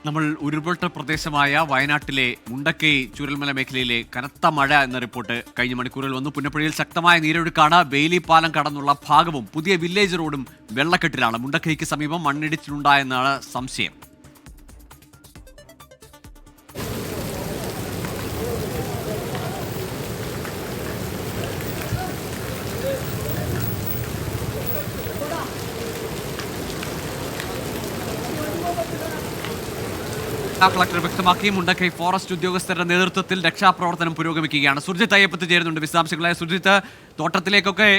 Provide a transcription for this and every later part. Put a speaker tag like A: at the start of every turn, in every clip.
A: നമ്മൾ ഉരുൾപൊട്ടൽ പ്രദേശമായ വയനാട്ടിലെ മുണ്ടക്കൈ ചൂരൽമല മേഖലയിലെ കനത്ത മഴ എന്ന റിപ്പോർട്ട് കഴിഞ്ഞ മണിക്കൂറിൽ വന്നു. പുന്നപ്പുഴയിൽ ശക്തമായ നീരൊഴുക്കാണ്. ബെയിലി പാലം കടന്നുള്ള ഭാഗവും പുതിയ വില്ലേജ് റോഡും വെള്ളക്കെട്ടിലാണ്. മുണ്ടക്കൈക്ക് സമീപം മണ്ണിടിച്ചിലുണ്ടായെന്നാണ് സംശയം. കളക്ടർ വ്യക്തമാക്കി. മുണ്ടക്കൈ ഫോറസ്റ്റ് ഉദ്യോഗസ്ഥരുടെ നേതൃത്വത്തിൽ രക്ഷാപ്രവർത്തനം പുരോഗമിക്കുകയാണ്. സുർജിത്ത് അയ്യപ്പത്ത് ചേരുന്നുണ്ട് വിശദാംശങ്ങളായ. സുർജിത്ത്, തോട്ടത്തിലേക്കൊക്കെ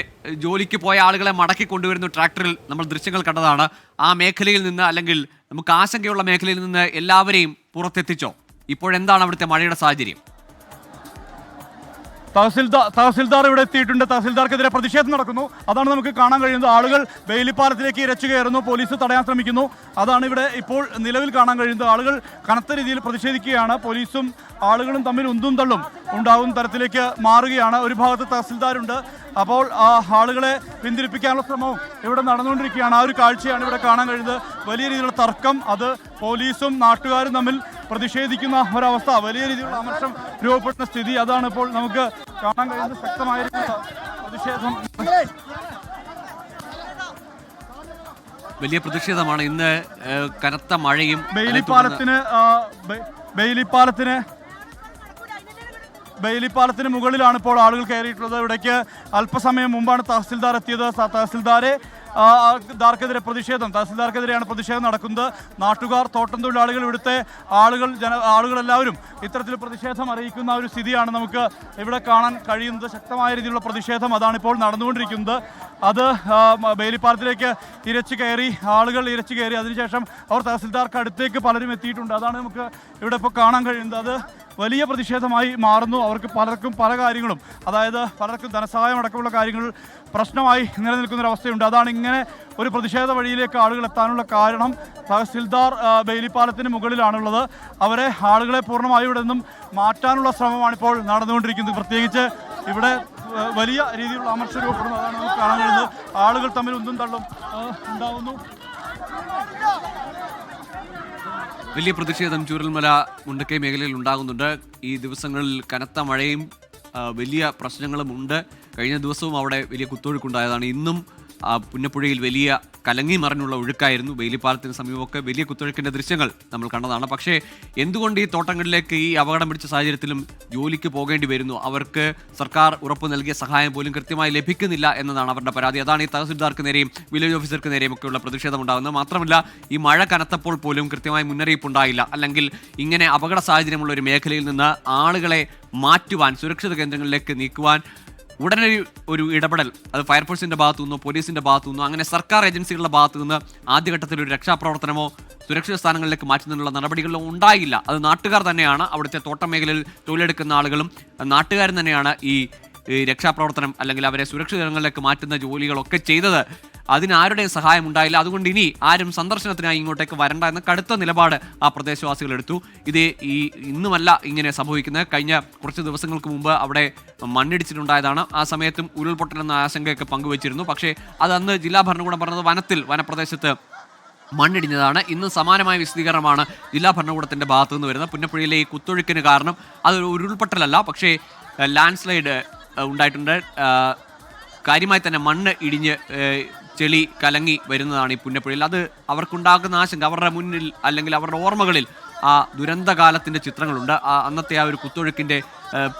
A: ജോലിക്ക് പോയ ആളുകളെ മടക്കി കൊണ്ടുവരുന്നു ട്രാക്ടറിൽ. നമ്മൾ ദൃശ്യങ്ങൾ കണ്ടതാണ്. ആ മേഖലയിൽ നിന്ന്, അല്ലെങ്കിൽ നമുക്ക് ആശങ്കയുള്ള മേഖലയിൽ നിന്ന് എല്ലാവരെയും പുറത്തെത്തിച്ചോ? ഇപ്പോഴെന്താണ് അവിടുത്തെ മഴയുടെ സാഹചര്യം?
B: തഹസിൽദാർ ഇവിടെ എത്തിയിട്ടുണ്ട്. തഹസിൽദാർക്കെതിരെ പ്രതിഷേധം നടക്കുന്നു. അതാണ് നമുക്ക് കാണാൻ കഴിയുന്നത്. ആളുകൾ ബെയിലിപ്പാലത്തിലേക്ക് ഇരച്ചു കയറുന്നു, പോലീസ് തടയാൻ ശ്രമിക്കുന്നു. അതാണ് ഇവിടെ ഇപ്പോൾ നിലവിൽ കാണാൻ കഴിയുന്നത്. ആളുകൾ കനത്ത രീതിയിൽ പ്രതിഷേധിക്കുകയാണ്. പോലീസും ആളുകളും തമ്മിൽ ഉന്തും തള്ളും ഉണ്ടാകുന്ന തരത്തിലേക്ക് മാറുകയാണ്. ഒരു ഭാഗത്ത് തഹസിൽദാരുണ്ട്. അപ്പോൾ ആ ആളുകളെ പിന്തിരിപ്പിക്കാനുള്ള ശ്രമവും ഇവിടെ നടന്നുകൊണ്ടിരിക്കുകയാണ്. ആ ഒരു കാഴ്ചയാണ് ഇവിടെ കാണാൻ കഴിയുന്നത്. വലിയ രീതിയിലുള്ള തർക്കം, അത് പോലീസും നാട്ടുകാരും തമ്മിൽ പ്രതിഷേധിക്കുന്ന ഒരവസ്ഥ, വലിയ രീതിയിലുള്ള അമർഷം രൂപപ്പെടുന്ന സ്ഥിതി, അതാണ് ഇപ്പോൾ നമുക്ക് കാണാൻ കഴിയുന്നത്. ശക്തമായ പ്രതിഷേധം,
A: വലിയ പ്രതിഷേധമാണ്. ഇന്ന് കനത്ത മഴയും
B: ബെയിലിപ്പാലത്തിന് മുകളിലാണ് ഇപ്പോൾ ആളുകൾ കയറിയിട്ടുള്ളത്. ഇവിടേക്ക് അല്പസമയം മുമ്പാണ് തഹസിൽദാർ എത്തിയത്. തഹസിൽദാർക്കെതിരെ തഹസിൽദാർക്കെതിരെയാണ് പ്രതിഷേധം നടക്കുന്നത്. നാട്ടുകാർ, തോട്ടം തൊഴിലാളികൾ, ഇവിടുത്തെ ആളുകളെല്ലാവരും ഇത്തരത്തിൽ പ്രതിഷേധം അറിയിക്കുന്ന ഒരു സ്ഥിതിയാണ് നമുക്ക് ഇവിടെ കാണാൻ കഴിയുന്നത്. ശക്തമായ രീതിയിലുള്ള പ്രതിഷേധം അതാണിപ്പോൾ നടന്നുകൊണ്ടിരിക്കുന്നത്. അത് ബെയിലിപ്പാലത്തിലേക്ക് ആളുകൾ ഇരച്ചു കയറി. അതിനുശേഷം അവർ തഹസിൽദാർക്ക് അടുത്തേക്ക് പലരും എത്തിയിട്ടുണ്ട്. അതാണ് നമുക്ക് ഇവിടെ ഇപ്പോൾ കാണാൻ കഴിയുന്നത്. അത് വലിയ പ്രതിഷേധമായി മാറുന്നു. അവർക്ക് പലർക്കും പല കാര്യങ്ങളും, അതായത് പലർക്കും ധനസഹായം അടക്കമുള്ള കാര്യങ്ങൾ പ്രശ്നമായി നിലനിൽക്കുന്നൊരവസ്ഥയുണ്ട്. അതാണ് ഇങ്ങനെ ഒരു പ്രതിഷേധ വഴിയിലേക്ക് ആളുകൾ എത്താനുള്ള കാരണം. തഹസിൽദാർ ബെയിലിപ്പാലത്തിന് മുകളിലാണുള്ളത്. ആളുകളെ പൂർണ്ണമായും ഇവിടെ നിന്നും മാറ്റാനുള്ള ശ്രമമാണ് ഇപ്പോൾ നടന്നുകൊണ്ടിരിക്കുന്നത്. പ്രത്യേകിച്ച് ഇവിടെ വലിയ രീതിയിലുള്ള അമർഷം രൂപപ്പെടുന്നു. അതാണ് നമുക്ക് കാണാൻ കഴിയുന്നത്. ആളുകൾ തമ്മിൽ ഉന്തും തള്ളും ഉണ്ടാവുന്നു.
A: വലിയ പ്രതിഷേധം ചൂരൽമല മുണ്ടക്കൈ മേഖലയിൽ ഉണ്ടാകുന്നുണ്ട്. ഈ ദിവസങ്ങളിൽ കനത്ത മഴയും വലിയ പ്രശ്നങ്ങളും ഉണ്ട്. കഴിഞ്ഞ ദിവസവും അവിടെ വലിയ കുത്തൊഴുക്കുണ്ടായതാണ്. ഇന്നും പുന്നപ്പുഴയിൽ വലിയ കലങ്ങി മറിഞ്ഞുള്ള ഒഴുക്കായിരുന്നു. ബെയിലിപ്പാലത്തിന് സമീപമൊക്കെ വലിയ കുത്തൊഴുക്കിൻ്റെ ദൃശ്യങ്ങൾ നമ്മൾ കണ്ടതാണ്. പക്ഷേ എന്തുകൊണ്ട് ഈ തോട്ടങ്ങളിലേക്ക് ഈ അപകടം പിടിച്ച സാഹചര്യത്തിലും ജോലിക്ക് പോകേണ്ടി വരുന്നു? അവർക്ക് സർക്കാർ ഉറപ്പ് നൽകിയ സഹായം പോലും കൃത്യമായി ലഭിക്കുന്നില്ല എന്നതാണ് അവരുടെ പരാതി. അതാണ് ഈ തഹസിൽദാർക്ക് നേരെയും വില്ലേജ് ഓഫീസർക്ക് നേരെയും ഒക്കെയുള്ള പ്രതിഷേധം ഉണ്ടാകുന്നത്. മാത്രമല്ല, ഈ മഴ കനത്തപ്പോൾ പോലും കൃത്യമായി മുന്നറിയിപ്പ് ഉണ്ടായില്ല. അല്ലെങ്കിൽ ഇങ്ങനെ അപകട സാഹചര്യമുള്ള ഒരു മേഖലയിൽ നിന്ന് ആളുകളെ മാറ്റുവാൻ, സുരക്ഷിത കേന്ദ്രങ്ങളിലേക്ക് നീക്കുവാൻ ഉടനെ ഒരു ഇടപെടൽ, അത് ഫയർഫോഴ്സിന്റെ ഭാഗത്തു നിന്നോ പോലീസിന്റെ ഭാഗത്തു നിന്നോ, അങ്ങനെ സർക്കാർ ഏജൻസികളുടെ ഭാഗത്തു നിന്ന് ആദ്യഘട്ടത്തിൽ ഒരു രക്ഷാപ്രവർത്തനമോ സുരക്ഷിത സ്ഥാനങ്ങളിലേക്ക് മാറ്റുന്നതിനുള്ള നടപടികളോ ഉണ്ടായില്ല. അത് നാട്ടുകാർ തന്നെയാണ്. അവിടുത്തെ തോട്ടം മേഖലയിൽ തൊഴിലെടുക്കുന്ന ആളുകളും നാട്ടുകാരും തന്നെയാണ് ഈ രക്ഷാപ്രവർത്തനം, അല്ലെങ്കിൽ അവരെ സുരക്ഷിതങ്ങളിലേക്ക് മാറ്റുന്ന ജോലികളൊക്കെ ചെയ്തത്. അതിനാരുടെയും സഹായം ഉണ്ടായില്ല. അതുകൊണ്ട് ഇനി ആരും സന്ദർശനത്തിനായി ഇങ്ങോട്ടേക്ക് വരണ്ട എന്ന കടുത്ത നിലപാട് ആ പ്രദേശവാസികൾ എടുത്തു. ഇന്നുമല്ല ഇങ്ങനെ സംഭവിക്കുന്നത്. കഴിഞ്ഞ കുറച്ച് ദിവസങ്ങൾക്ക് മുമ്പ് അവിടെ മണ്ണിടിച്ചിട്ടുണ്ടായതാണ്. ആ സമയത്തും ഉരുൾപൊട്ടൽ എന്ന ആശങ്കയൊക്കെ പങ്കുവച്ചിരുന്നു. പക്ഷേ അത് അന്ന് ജില്ലാ ഭരണകൂടം പറഞ്ഞത് വനപ്രദേശത്ത് മണ്ണിടിഞ്ഞതാണ്. ഇന്ന് സമാനമായ വിശദീകരണമാണ് ജില്ലാ ഭരണകൂടത്തിൻ്റെ ഭാഗത്തു നിന്ന് വരുന്നത്. പുന്നപ്പുഴയിലെ ഈ കുത്തൊഴുക്കിന് കാരണം അതൊരു ഉരുൾപൊട്ടലല്ല, പക്ഷേ ലാൻഡ് സ്ലൈഡ് ഉണ്ടായിട്ടുണ്ട്. കാര്യമായി തന്നെ മണ്ണ് ഇടിഞ്ഞ് ചെളി കലങ്ങി വരുന്നതാണ് ഈ പുന്നപ്പുഴയിൽ. അത് അവർക്കുണ്ടാക്കുന്ന ആശങ്ക, അവരുടെ മുന്നിൽ അല്ലെങ്കിൽ അവരുടെ ഓർമ്മകളിൽ ആ ദുരന്തകാലത്തിൻ്റെ ചിത്രങ്ങളുണ്ട്. അന്നത്തെ ആ ഒരു കുത്തൊഴുക്കിൻ്റെ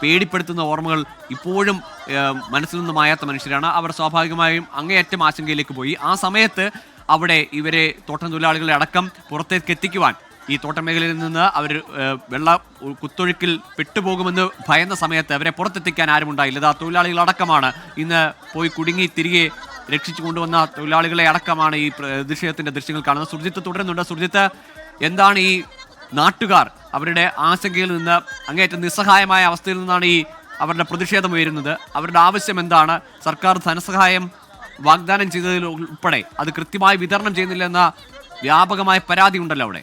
A: പേടിപ്പെടുത്തുന്ന ഓർമ്മകൾ ഇപ്പോഴും മനസ്സിൽ നിന്ന് മായാത്ത മനുഷ്യരാണ്. അവർ സ്വാഭാവികമായും അങ്ങേയറ്റം ആശങ്കയിലേക്ക് പോയി. ആ സമയത്ത് അവിടെ ഇവരെ തോട്ടം തൊഴിലാളികളെ അടക്കം പുറത്തേക്ക് എത്തിക്കുവാൻ, ഈ തോട്ടം മേഖലയിൽ നിന്ന് അവർ കുത്തൊഴുക്കിൽ പെട്ടുപോകുമെന്ന് ഭയന്ന സമയത്ത് അവരെ പുറത്തെത്തിക്കാൻ ആരുമുണ്ടായില്ല. ഇതാ തൊഴിലാളികളടക്കമാണ് ഇന്ന് പോയി കുടുങ്ങി തിരികെ രക്ഷിച്ചു കൊണ്ടുവന്ന തൊഴിലാളികളെ അടക്കമാണ് ഈ പ്രതിഷേധത്തിന്റെ ദൃശ്യങ്ങൾ കാണുന്നത്. സുർജിത്ത് തുടരുന്നുണ്ട്. സുർജിത്ത്, എന്താണ് ഈ നാട്ടുകാർ അവരുടെ ആശങ്കയിൽ നിന്ന്, അങ്ങേയറ്റം നിസ്സഹായമായ അവസ്ഥയിൽ നിന്നാണ് ഈ അവരുടെ പ്രതിഷേധം ഉയരുന്നത്? അവരുടെ ആവശ്യം എന്താണ്? സർക്കാർ ധനസഹായം വാഗ്ദാനം ചെയ്തതിൽ ഉൾപ്പെടെ അത് കൃത്യമായി വിതരണം ചെയ്യുന്നില്ലെന്ന വ്യാപകമായ പരാതി ഉണ്ടല്ലോ അവിടെ.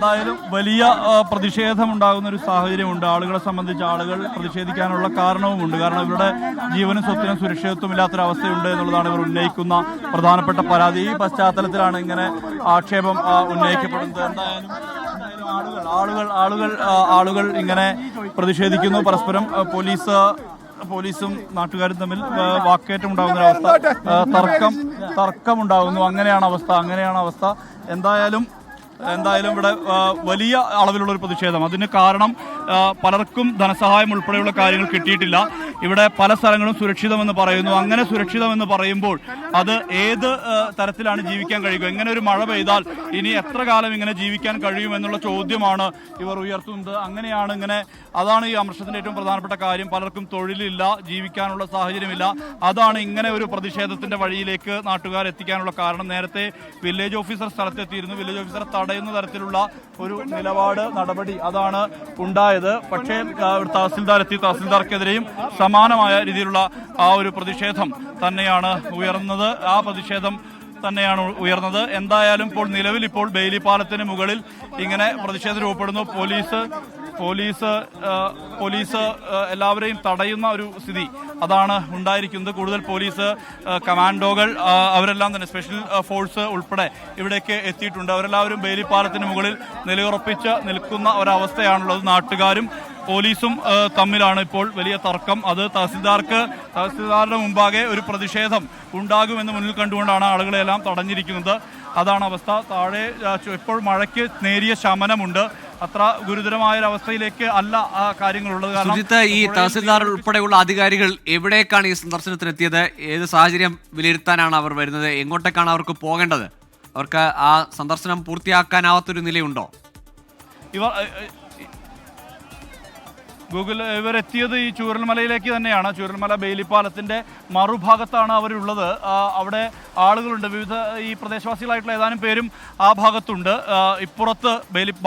B: എന്തായാലും വലിയ പ്രതിഷേധമുണ്ടാകുന്ന ഒരു സാഹചര്യമുണ്ട്. ആളുകളെ സംബന്ധിച്ച് ആളുകൾ പ്രതിഷേധിക്കാനുള്ള കാരണവുമുണ്ട്. കാരണം ഇവരുടെ ജീവനും സ്വത്തിനും സുരക്ഷിതത്വമില്ലാത്തൊരവസ്ഥയുണ്ട് എന്നുള്ളതാണ് ഇവർ ഉന്നയിക്കുന്ന പ്രധാനപ്പെട്ട പരാതി. ഈ പശ്ചാത്തലത്തിലാണ് ഇങ്ങനെ ആക്ഷേപം ഉന്നയിക്കപ്പെടുന്നത്. എന്തായാലും ആളുകൾ ഇങ്ങനെ പ്രതിഷേധിക്കുന്നു. പരസ്പരം പോലീസും നാട്ടുകാരും തമ്മിൽ വാക്കേറ്റം ഉണ്ടാകുന്ന ഒരവസ്ഥ, തർക്കമുണ്ടാകുന്നു. അങ്ങനെയാണ് അവസ്ഥ. എന്തായാലും ഇവിടെ വലിയ അളവിലുള്ള ഒരു പ്രതിഷേധം. അതിന് കാരണം പലർക്കും ധനസഹായം ഉൾപ്പെടെയുള്ള കാര്യങ്ങൾ കിട്ടിയിട്ടില്ല. ഇവിടെ പല സ്ഥലങ്ങളും സുരക്ഷിതമെന്ന് പറയുന്നു. അങ്ങനെ സുരക്ഷിതമെന്ന് പറയുമ്പോൾ അത് ഏത് തരത്തിലാണ് ജീവിക്കാൻ കഴിയുക? എങ്ങനെ ഒരു മഴ പെയ്താൽ ഇനി എത്ര കാലം ഇങ്ങനെ ജീവിക്കാൻ കഴിയുമെന്നുള്ള ചോദ്യമാണ് ഇവർ ഉയർത്തുന്നത്. അതാണ് ഈ അമർഷത്തിന്റെ ഏറ്റവും പ്രധാനപ്പെട്ട കാര്യം. പലർക്കും തൊഴിലില്ല, ജീവിക്കാനുള്ള സാഹചര്യമില്ല. അതാണ് ഇങ്ങനെ ഒരു പ്രതിഷേധത്തിന്റെ വഴിയിലേക്ക് നാട്ടുകാർ എത്തിക്കാനുള്ള കാരണം. നേരത്തെ വില്ലേജ് ഓഫീസർ സ്ഥലത്തെത്തിയിരുന്നു. വില്ലേജ് ഓഫീസർ തടയുന്ന തരത്തിലുള്ള ഒരു നടപടി അതാണ് ഉണ്ടായത്. പക്ഷേ തഹസിൽദാർക്കെതിരെയും സമാനമായ രീതിയിലുള്ള ആ ഒരു പ്രതിഷേധം തന്നെയാണ് ഉയർന്നത്. എന്തായാലും നിലവിൽ ബെയിലി പാലത്തിന് മുകളിൽ ഇങ്ങനെ പ്രതിഷേധം രൂപപ്പെടുന്നു. പോലീസ് എല്ലാവരെയും തടയുന്ന ഒരു സ്ഥിതി അതാണ് ഉണ്ടായിരിക്കുന്നത്. കൂടുതൽ പോലീസ് കമാൻഡോകൾ അവരെല്ലാം തന്നെ സ്പെഷ്യൽ ഫോഴ്സ് ഉൾപ്പെടെ ഇവിടേക്ക് എത്തിയിട്ടുണ്ട്. അവരെല്ലാവരും ബെയിലി പാലത്തിന് മുകളിൽ നിലയുറപ്പിച്ച് നിൽക്കുന്ന ഒരവസ്ഥയാണുള്ളത്. നാട്ടുകാരും പോലീസും തമ്മിലാണ് ഇപ്പോൾ വലിയ തർക്കം. അത് തഹസിൽദാരുടെ മുമ്പാകെ ഒരു പ്രതിഷേധം ഉണ്ടാകുമെന്ന് മുന്നിൽ കണ്ടുകൊണ്ടാണ് ആളുകളെല്ലാം തടഞ്ഞിരിക്കുന്നത്. അതാണ് അവസ്ഥ. താഴെ ഇപ്പോൾ മഴയ്ക്ക് നേരിയ ശമനമുണ്ട്. അത്ര ഗുരുതരമായ ഒരു അവസ്ഥയിലേക്ക് അല്ല ആ കാര്യങ്ങളുള്ളത്.
A: സുജിത്ത്, ഈ തഹസിൽദാർ ഉൾപ്പെടെയുള്ള അധികാരികൾ എവിടേക്കാണ് ഈ സന്ദർശനത്തിനെത്തിയത്? ഏത് സാഹചര്യം വിലയിരുത്താനാണ് അവർ വരുന്നത്? എങ്ങോട്ടേക്കാണ് അവർക്ക് പോകേണ്ടത്? അവർക്ക് ആ സന്ദർശനം പൂർത്തിയാക്കാനാവാത്തൊരു നിലയുണ്ടോ?
B: ഇവരെത്തിയത് ഈ ചൂരൽമലയിലേക്ക് തന്നെയാണ്. ചൂരൽമല ബെയിലിപ്പാലത്തിന്റെ മറുഭാഗത്താണ് അവരുള്ളത്. അവിടെ ആളുകളുണ്ട്. വിവിധ ഈ പ്രദേശവാസികളായിട്ടുള്ള ഏതാനും പേരും ആ ഭാഗത്തുണ്ട്. ഇപ്പുറത്ത്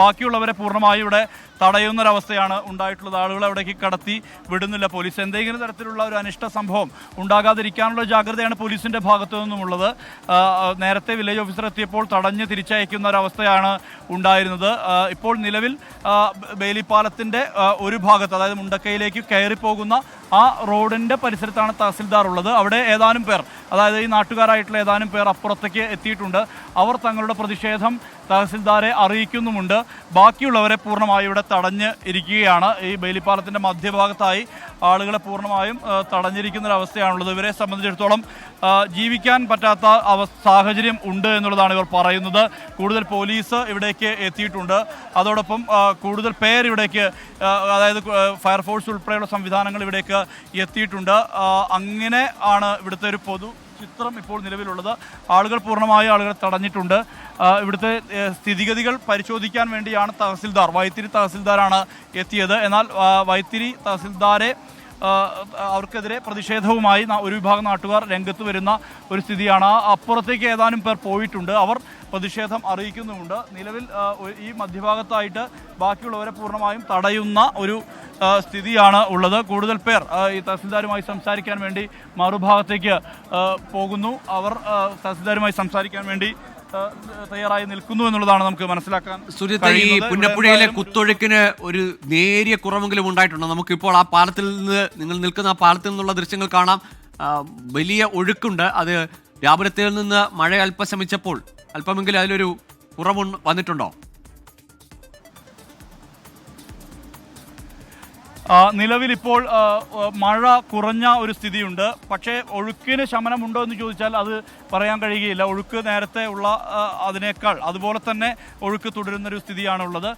B: ബാക്കിയുള്ളവരെ പൂർണ്ണമായി ഇവിടെ തടയുന്നൊരവസ്ഥയാണ് ഉണ്ടായിട്ടുള്ളത്. ആളുകളെ അവിടേക്ക് കടത്തി വിടുന്നില്ല പോലീസ്. എന്തെങ്കിലും തരത്തിലുള്ള ഒരു അനിഷ്ട സംഭവം ഉണ്ടാകാതിരിക്കാനുള്ള ജാഗ്രതയാണ് പോലീസിന്റെ ഭാഗത്തു നിന്നുമുള്ളത്. നേരത്തെ വില്ലേജ് ഓഫീസർ എത്തിയപ്പോൾ തടഞ്ഞ് തിരിച്ചയക്കുന്ന ഒരവസ്ഥയാണ് ഉണ്ടായിരുന്നത്. ഇപ്പോൾ നിലവിൽ ബെയിലിപ്പാലത്തിന്റെ ഒരു ഭാഗത്ത്, അതായത് മുണ്ടക്കയിലേക്ക് കയറിപ്പോകുന്ന ആ റോഡിന്റെ പരിസരത്താണ് തഹസിൽദാർ ഉള്ളത്. അവിടെ ഏതാനും പേർ, അതായത് ഈ നാട്ടുകാരായിട്ടുള്ള ഏതാനും പേർ അപ്പുറത്തേക്ക് എത്തിയിട്ടുണ്ട്. അവർ തങ്ങളുടെ പ്രതിഷേധം തഹസിൽദാരെ അറിയിക്കുന്നുമുണ്ട്. ബാക്കിയുള്ളവരെ പൂർണ്ണമായി ഇവിടെ തടഞ്ഞ് ഇരിക്കുകയാണ്. ഈ ബെയിലിപ്പാലത്തിന്റെ മധ്യഭാഗത്തായി ആളുകളെ പൂർണ്ണമായും തടഞ്ഞിരിക്കുന്നൊരവസ്ഥയാണുള്ളത്. ഇവരെ സംബന്ധിച്ചിടത്തോളം ജീവിക്കാൻ പറ്റാത്ത സാഹചര്യം ഉണ്ട് എന്നുള്ളതാണ് ഇവർ പറയുന്നത്. കൂടുതൽ പോലീസ് ഇവിടേക്ക് എത്തിയിട്ടുണ്ട്. അതോടൊപ്പം കൂടുതൽ പേർ ഇവിടേക്ക്, അതായത് ഫയർഫോഴ്സ് ഉൾപ്പെടെയുള്ള സംവിധാനങ്ങൾ ഇവിടേക്ക് എത്തിയിട്ടുണ്ട്. അങ്ങനെ ആണ് ഇവിടുത്തെ ഒരു പൊതു ചിത്രം ഇപ്പോൾ നിലവിലുള്ളത്. ആളുകളെ തടഞ്ഞിട്ടുണ്ട്. ഇവിടുത്തെ സ്ഥിതിഗതികൾ പരിശോധിക്കാൻ വേണ്ടിയാണ് വൈത്തിരി തഹസിൽദാരാണ് എത്തിയത്. എന്നാൽ വൈത്തിരി തഹസിൽദാരെ അവർക്കെതിരെ പ്രതിഷേധവുമായി ഒരു വിഭാഗം നാട്ടുകാർ രംഗത്ത് വരുന്ന ഒരു സ്ഥിതിയാണ്. അപ്പുറത്തേക്ക് ഏതാനും പേർ പോയിട്ടുണ്ട്. അവർ പ്രതിഷേധം അറിയിക്കുന്നുമുണ്ട്. നിലവിൽ ഈ മധ്യഭാഗത്തായിട്ട് ബാക്കിയുള്ളവരെ പൂർണ്ണമായും തടയുന്ന ഒരു സ്ഥിതിയാണ് ഉള്ളത്. കൂടുതൽ പേർ ഈ തഹസിൽദാരുമായി സംസാരിക്കാൻ വേണ്ടി മറുഭാഗത്തേക്ക് പോകുന്നു. അവർ തഹസിൽദാരുമായി സംസാരിക്കാൻ വേണ്ടി തയ്യാറായി നിൽക്കുന്നു എന്നുള്ളതാണ് നമുക്ക് മനസ്സിലാക്കാൻ.
A: സുജിത്ത്, ഈ പുന്നപ്പുഴയിലെ കുത്തൊഴുക്കിന് ഒരു നേരിയ കുറവെങ്കിലും ഉണ്ടായിട്ടുണ്ട്. നമുക്കിപ്പോൾ ആ പാലത്തിൽ നിന്ന്, നിങ്ങൾ നിൽക്കുന്ന ആ പാലത്തിൽ നിന്നുള്ള ദൃശ്യങ്ങൾ കാണാം. വലിയ ഒഴുക്കുണ്ട്. അത് വ്യാപനത്തിൽ നിന്ന് മഴ അല്പം ശമിച്ചപ്പോൾ അല്പമെങ്കിലും അതിലൊരു കുറവ് വന്നിട്ടുണ്ടോ?
B: നിലവിൽ ഇപ്പോൾ മഴ കുറഞ്ഞ ഒരു സ്ഥിതിയുണ്ട്. പക്ഷേ ഒഴുക്കിന് ശമനമുണ്ടോ എന്ന് ചോദിച്ചാൽ അത് പറയാൻ കഴിയുകയില്ല. ഒഴുക്ക് നേരത്തെ ഉള്ള അതിനേക്കാൾ അതുപോലെ തന്നെ ഒഴുക്ക് തുടരുന്നൊരു സ്ഥിതിയാണുള്ളത്.